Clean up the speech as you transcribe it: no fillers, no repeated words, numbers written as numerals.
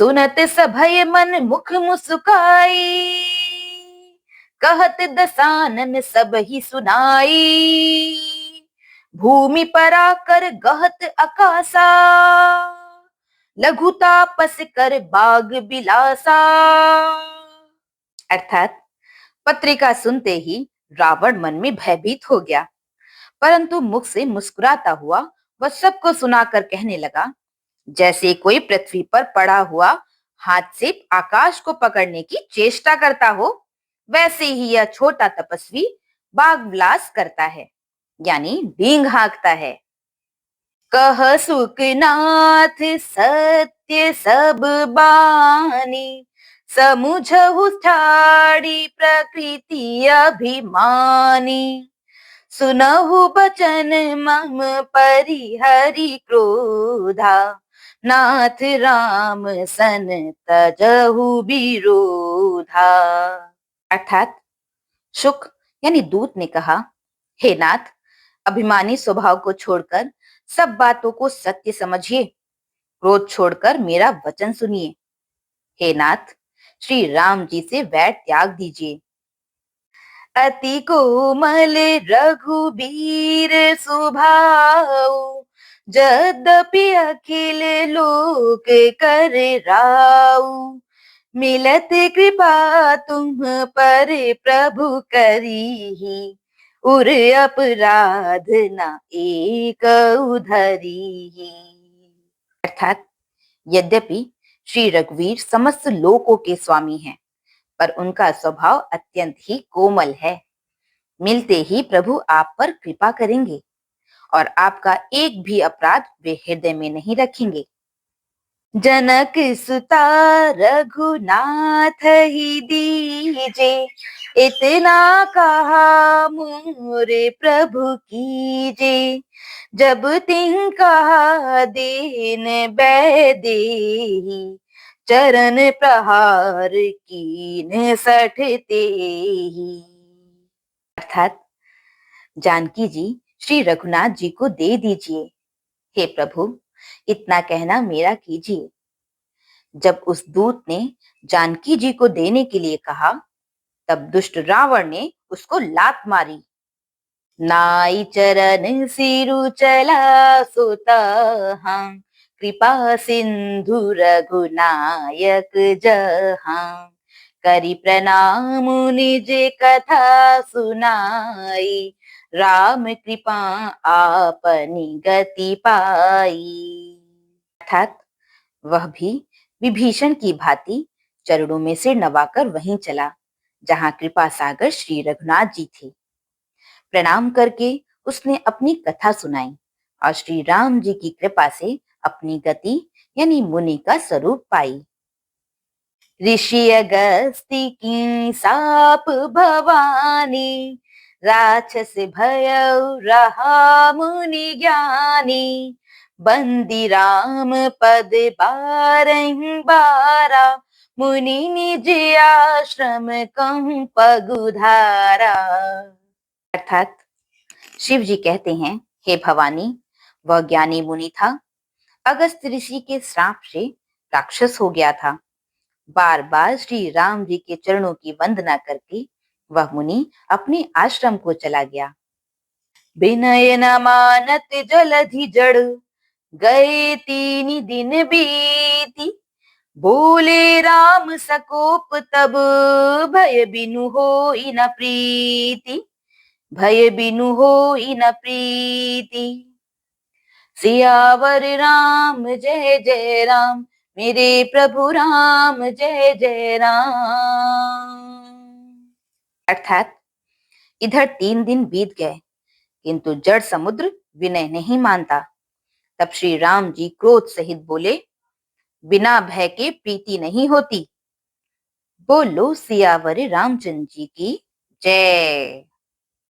सुनत सभय मन मुख मुस्काई, कहत दसानन सब ही सुनाई। भूमि पर आकर गहत अकासा, लघु तापस कर बाग बिलासा। अर्थात पत्रिका सुनते ही रावण मन में भयभीत हो गया, परंतु मुख से मुस्कुराता हुआ वह सबको सुनाकर कहने लगा, जैसे कोई पृथ्वी पर पड़ा हुआ हाथ से आकाश को पकड़ने की चेष्टा करता हो, वैसे ही यह छोटा तपस्वी बाग विलास करता है, यानी डींग हाँकता है। कह सुखनाथ सत्य सब बानी, समुझहु ठाड़ी प्रकृति अभिमानी। सुनहु बचन मम परिहरि क्रोधा, नाथ राम सन तजहु विरोधा। अर्थात शुक यानी दूत ने कहा, हे नाथ, अभिमानी स्वभाव को छोड़कर सब बातों को सत्य समझिए, क्रोध छोड़कर मेरा वचन सुनिए। हे नाथ, श्री राम जी से वैर त्याग दीजिए। अति कोमल रघुबीर सुभाऊ, यद्यपि अखिल लोक कर राऊ। मिलत कृपा तुम पर प्रभु करीहि, उर अपराध न एक उधरीहि। अर्थात यद्यपि श्री रघुवीर समस्त लोकों के स्वामी हैं, पर उनका स्वभाव अत्यंत ही कोमल है। मिलते ही प्रभु आप पर कृपा करेंगे और आपका एक भी अपराध वे हृदय में नहीं रखेंगे। जनक सुता रघुनाथ ही दीजे, इतना कहा मोरे प्रभु कीजे। जब तिन कहा दीन बैदेही, चरण प्रहार कीन सठते ही। अर्थात जानकी जी श्री रघुनाथ जी को दे दीजिए। हे प्रभु, इतना कहना मेरा कीजिए। जब उस दूत ने जानकी जी को देने के लिए कहा, तब दुष्ट रावण ने उसको लात मारी। नाई चरण सिरु चला सुतहां, कृपा सिंधु रघुनायक जहां। करि प्रणाम निज कथा सुनाई, राम कृपा आपनी गति पाई। अर्थात वह भी विभीषण की भांति चरणों में सिर नवाकर वहीं चला जहां कृपा सागर श्री रघुनाथ जी थे। प्रणाम करके उसने अपनी कथा सुनाई और श्री राम जी की कृपा से अपनी गति यानी मुनि का स्वरूप पाई। ऋषि अगस्ती की साप भवानी, राक्षस भयउ रहा मुनि ज्ञानी। बंदी राम पद बारहिं बारा, मुनि निज आश्रम कहूं पगुधारा। अर्थात शिव जी कहते हैं, हे भवानी, वह ज्ञानी मुनि था, अगस्त ऋषि के श्राप से राक्षस हो गया था। बार बार श्री राम जी के चरणों की वंदना करके वह मुनि अपने आश्रम को चला गया। विनय न मानत जलधि जड़, गए 3 दिन बीती। बोले राम सकोप तब, भय बिनु होई न प्रीति। भय बिनु होई न प्रीति। सियावर राम जय जय राम, मेरे प्रभु राम जय जय राम। अर्थात इधर 3 दिन बीत गए, किंतु जड़ समुद्र विनय नहीं मानता। तब श्री राम जी क्रोध सहित बोले, बिना भय के प्रीति नहीं होती। बोलो सियावर रामचंद्र जी की जय।